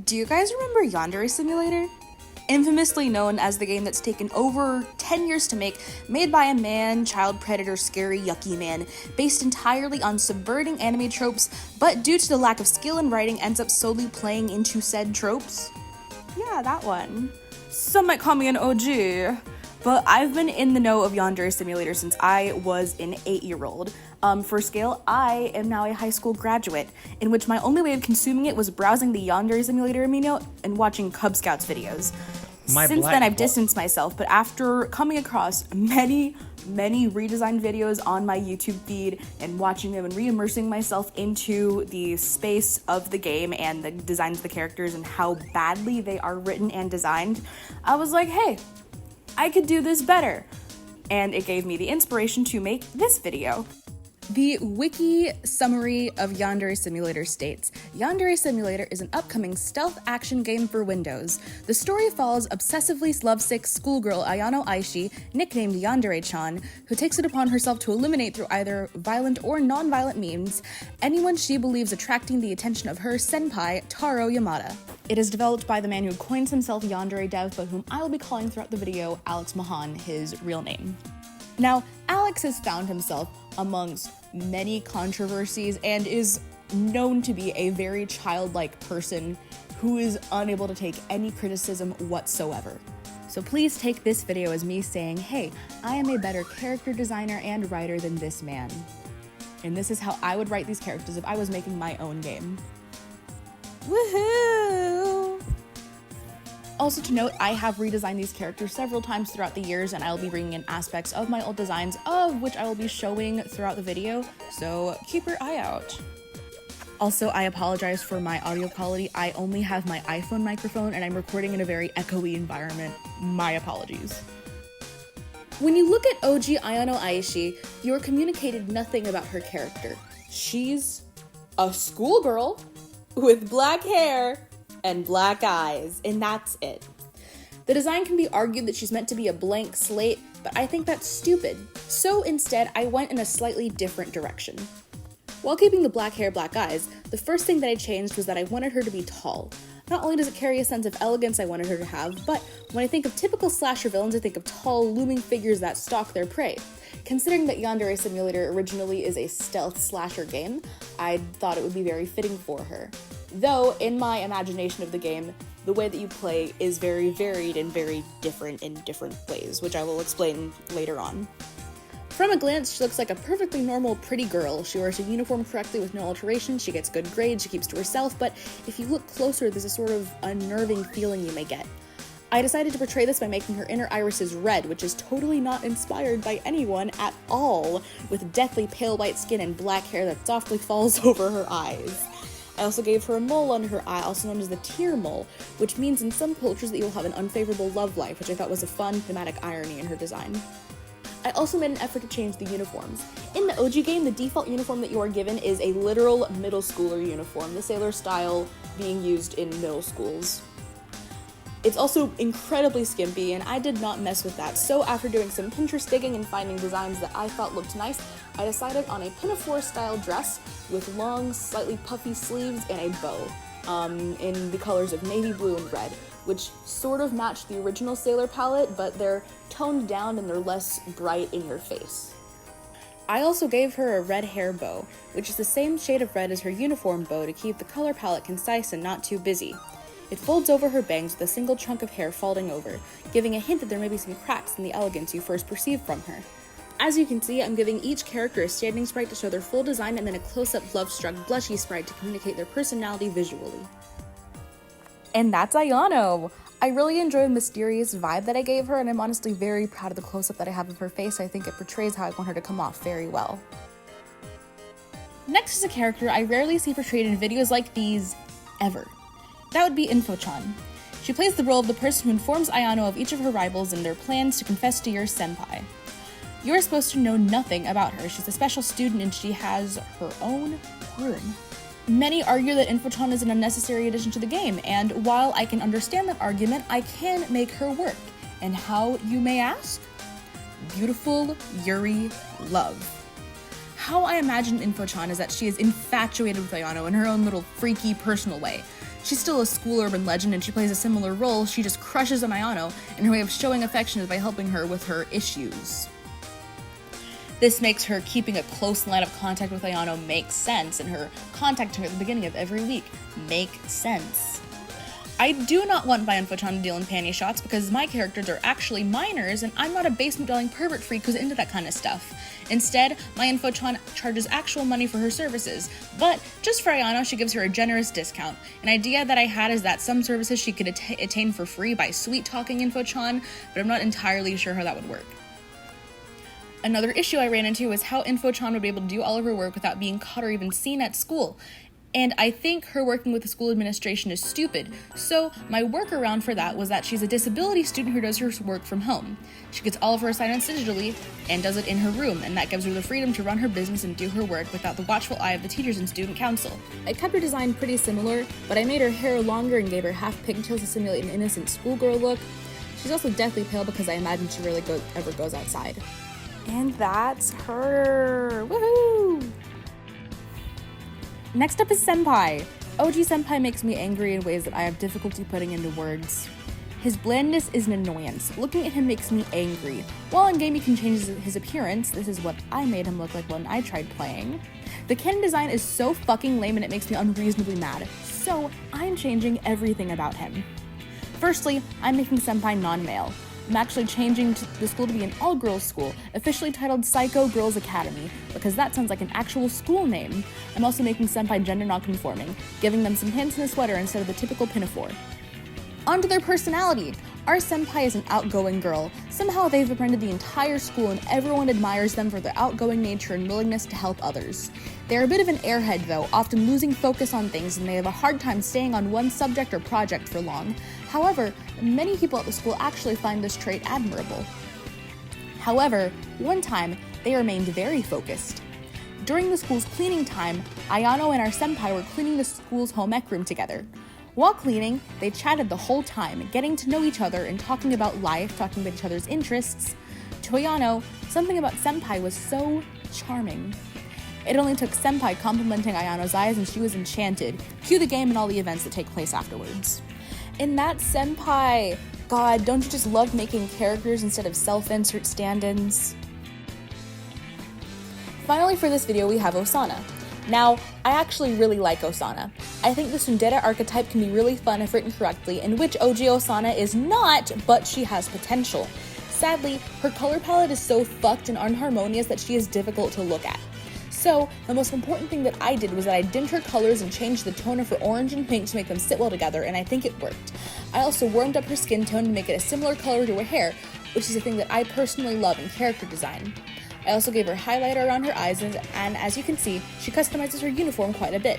Do you guys remember Yandere Simulator? Infamously known as the game that's taken over 10 years to make, made by a man, child predator, scary, yucky man, based entirely on subverting anime tropes, but due to the lack of skill in writing ends up solely playing into said tropes? Yeah, that one. Some might call me an OG, but I've been in the know of Yandere Simulator since I was an 8-year-old. For scale, I am now a high school graduate, in which my only way of consuming it was browsing the Yandere Simulator amino and watching Cub Scouts videos. Since then, I've distanced myself, but after coming across many redesigned videos on my YouTube feed and watching them and re-immersing myself into the space of the game and the designs of the characters and how badly they are written and designed, I was like, hey, I could do this better. And it gave me the inspiration to make this video. The wiki summary of Yandere Simulator states, Yandere Simulator is an upcoming stealth action game for Windows. The story follows obsessively lovesick schoolgirl Ayano Aishi, nicknamed Yandere-chan, who takes it upon herself to eliminate through either violent or non-violent means anyone she believes attracting the attention of her senpai, Taro Yamada. It is developed by the man who coins himself Yandere Dev, but whom I will be calling throughout the video Alex Mahan, his real name. Now, Alex has found himself amongst many controversies and is known to be a very childlike person who is unable to take any criticism whatsoever. So please take this video as me saying, hey, I am a better character designer and writer than this man. And this is how I would write these characters if I was making my own game. Woohoo! Also to note, I have redesigned these characters several times throughout the years, and I will be bringing in aspects of my old designs, of which I will be showing throughout the video, so keep your eye out. Also, I apologize for my audio quality. I only have my iPhone microphone, and I'm recording in a very echoey environment. My apologies. When you look at OG Ayano Aishi, you are communicated nothing about her character. She's a schoolgirl with black hair and black eyes, and that's it. The design can be argued that she's meant to be a blank slate, but I think that's stupid. So instead, I went in a slightly different direction. While keeping the black hair, black eyes, the first thing that I changed was that I wanted her to be tall. Not only does it carry a sense of elegance I wanted her to have, but when I think of typical slasher villains, I think of tall, looming figures that stalk their prey. Considering that Yandere Simulator originally is a stealth slasher game, I thought it would be very fitting for her. Though, in my imagination of the game, the way that you play is very varied and very different in different ways, which I will explain later on. From a glance, she looks like a perfectly normal, pretty girl. She wears her uniform correctly with no alterations, she gets good grades, she keeps to herself, but if you look closer, there's a sort of unnerving feeling you may get. I decided to portray this by making her inner irises red, which is totally not inspired by anyone at all, with deathly pale white skin and black hair that softly falls over her eyes. I also gave her a mole under her eye, also known as the tear mole, which means in some cultures that you'll have an unfavorable love life, which I thought was a fun thematic irony in her design. I also made an effort to change the uniforms. In the OG game, the default uniform that you are given is a literal middle schooler uniform, the sailor style being used in middle schools. It's also incredibly skimpy, and I did not mess with that, so after doing some Pinterest digging and finding designs that I thought looked nice, I decided on a pinafore style dress with long, slightly puffy sleeves and a bow, in the colors of navy blue and red, which sort of match the original sailor palette, but they're toned down and they're less bright in your face. I also gave her a red hair bow, which is the same shade of red as her uniform bow to keep the color palette concise and not too busy. It folds over her bangs with a single chunk of hair folding over, giving a hint that there may be some cracks in the elegance you first perceived from her. As you can see, I'm giving each character a standing sprite to show their full design and then a close-up love-struck blushy sprite to communicate their personality visually. And that's Ayano! I really enjoyed the mysterious vibe that I gave her, and I'm honestly very proud of the close-up that I have of her face. I think it portrays how I want her to come off very well. Next is a character I rarely see portrayed in videos like these, ever. That would be InfoChan. She plays the role of the person who informs Ayano of each of her rivals and their plans to confess to your senpai. You're supposed to know nothing about her. She's a special student and she has her own room. Many argue that InfoChan is an unnecessary addition to the game, and while I can understand that argument, I can make her work. And how, you may ask? Beautiful Yuri love. How I imagine InfoChan is that she is infatuated with Ayano in her own little freaky personal way. She's still a school urban legend and she plays a similar role. She just crushes on Ayano, and her way of showing affection is by helping her with her issues. This makes her keeping a close line of contact with Ayano make sense, and her contacting her at the beginning of every week make sense. I do not want my InfoChan to deal in panty shots because my characters are actually minors and I'm not a basement-dwelling pervert freak who's into that kind of stuff. Instead, my InfoChan charges actual money for her services, but just for Ayano, she gives her a generous discount. An idea that I had is that some services she could attain for free by sweet-talking InfoChan, but I'm not entirely sure how that would work. Another issue I ran into was how InfoChan would be able to do all of her work without being caught or even seen at school. And I think her working with the school administration is stupid, so my workaround for that was that she's a disability student who does her work from home. She gets all of her assignments digitally and does it in her room, and that gives her the freedom to run her business and do her work without the watchful eye of the teachers and student council. I kept her design pretty similar, but I made her hair longer and gave her half pigtails to simulate an innocent schoolgirl look. She's also deathly pale because I imagine she really ever goes outside. And that's her! Woohoo! Next up is Senpai. OG Senpai makes me angry in ways that I have difficulty putting into words. His blandness is an annoyance. Looking at him makes me angry. While in game he can change his appearance, this is what I made him look like when I tried playing. The canon design is so fucking lame and it makes me unreasonably mad. So I'm changing everything about him. Firstly, I'm making Senpai non-male. I'm actually changing the school to be an all-girls school, officially titled Psycho Girls Academy, because that sounds like an actual school name. I'm also making Senpai gender non-conforming, giving them some pants and a sweater instead of the typical pinafore. On to their personality. Our Senpai is an outgoing girl. Somehow they've befriended the entire school and everyone admires them for their outgoing nature and willingness to help others. They're a bit of an airhead though, often losing focus on things, and they have a hard time staying on one subject or project for long. However, many people at the school actually find this trait admirable. However, one time, they remained very focused. During the school's cleaning time, Ayano and our Senpai were cleaning the school's home ec room together. While cleaning, they chatted the whole time, getting to know each other and talking about life, talking about each other's interests. To Ayano, something about Senpai was so charming. It only took Senpai complimenting Ayano's eyes and she was enchanted. Cue the game and all the events that take place afterwards. And that's Senpai! God, don't you just love making characters instead of self-insert stand-ins? Finally for this video we have Osana. Now, I actually really like Osana. I think the tsundere archetype can be really fun if written correctly, in which OG Osana is not, but she has potential. Sadly, her color palette is so fucked and unharmonious that she is difficult to look at. So, the most important thing that I did was that I dimmed her colors and changed the tone of her orange and pink to make them sit well together, and I think it worked. I also warmed up her skin tone to make it a similar color to her hair, which is a thing that I personally love in character design. I also gave her highlighter around her eyes, and as you can see, she customizes her uniform quite a bit.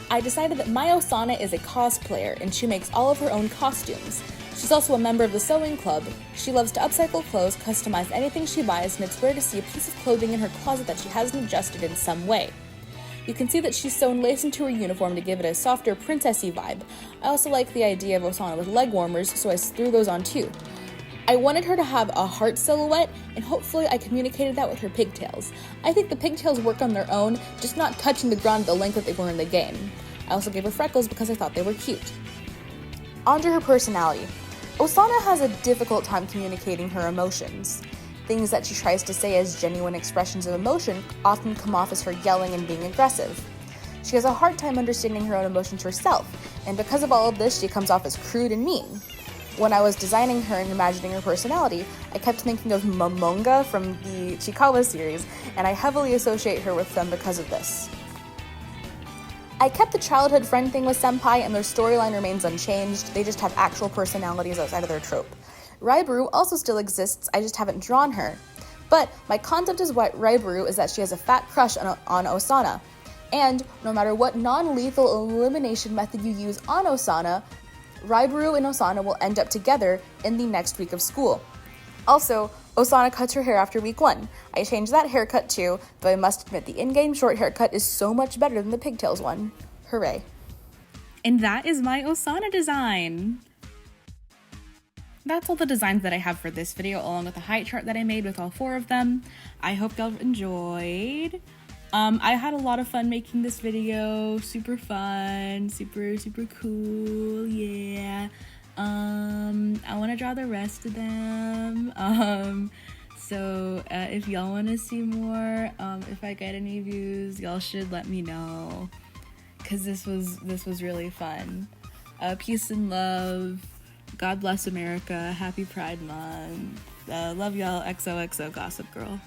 I decided that my Osana is a cosplayer, and she makes all of her own costumes. She's also a member of the sewing club. She loves to upcycle clothes, customize anything she buys, and it's rare to see a piece of clothing in her closet that she hasn't adjusted in some way. You can see that she's sewn lace into her uniform to give it a softer princessy vibe. I also like the idea of Osana with leg warmers, so I threw those on too. I wanted her to have a heart silhouette, and hopefully I communicated that with her pigtails. I think the pigtails work on their own, just not touching the ground the length that they were in the game. I also gave her freckles because I thought they were cute. On to her personality. Osana has a difficult time communicating her emotions. Things that she tries to say as genuine expressions of emotion often come off as her yelling and being aggressive. She has a hard time understanding her own emotions herself, and because of all of this, she comes off as crude and mean. When I was designing her and imagining her personality, I kept thinking of Momonga from the Chikawa series, and I heavily associate her with them because of this. I kept the childhood friend thing with Senpai, and their storyline remains unchanged. They just have actual personalities outside of their trope. Raiburu also still exists, I just haven't drawn her. But my concept is what Raiburu is that she has a fat crush on Osana. And no matter what non-lethal elimination method you use on Osana, Raiburu and Osana will end up together in the next week of school. Also, Osana cuts her hair after week 1. I changed that haircut too, though I must admit the in-game short haircut is so much better than the pigtails one. Hooray. And that is my Osana design. that's all the designs that I have for this video, along with the height chart that I made with all 4 of them. I hope y'all enjoyed. I had a lot of fun making this video. Super fun, super cool, yeah. I want to draw the rest of them. So if y'all want to see more, if I get any views, y'all should let me know, because this was really fun. Peace and love. God bless America. Happy Pride Month. Love y'all. XOXO Gossip Girl.